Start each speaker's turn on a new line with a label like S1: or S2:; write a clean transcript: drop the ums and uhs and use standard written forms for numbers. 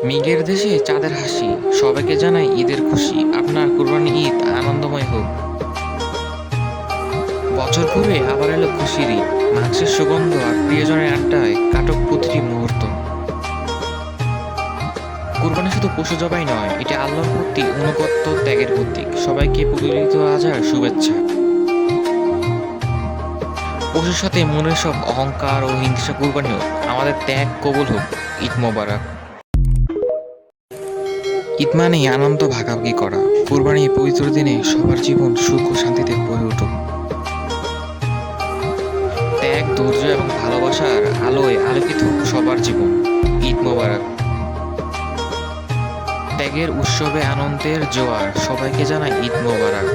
S1: মেঘের দেশে চাঁদের হাসি, সবাইকে জানাই ঈদের খুশি। আপনার কুরবানি ঈদ আনন্দময় হোক। বছর ঘুরে আবার এলো খুশির ঈদ, মাংসের সুগন্ধ আর প্রিয়জনের আড্ডায় কাটক প্রতিটি মুহূর্ত। কুরবানি শুধু পশু জবাই নয়, এটা আল্লাহর প্রতি অনুগত্য ত্যাগের প্রতীক। সবাইকে পবিত্র আজহার শুভেচ্ছা। পশুর সাথে মনের সব অহংকার ও হিংসা কুরবানি হোক, আমাদের ত্যাগ কবুল হোক। ঈদ মোবারক। ঈদ মানেই আনন্দ ভাগাভাগি করা। কুরবানির পবিত্র দিনে সবার জীবন সুখ ও শান্তিতে ভরে উঠুক। ত্যাগ, ধৈর্য এবং ভালোবাসার আলোয় আলোকিত হোক সবার জীবন। ঈদ মোবারক। ত্যাগের উৎসবে আনন্দের জোয়ার, সবাইকে জানাই ঈদ মোবারক।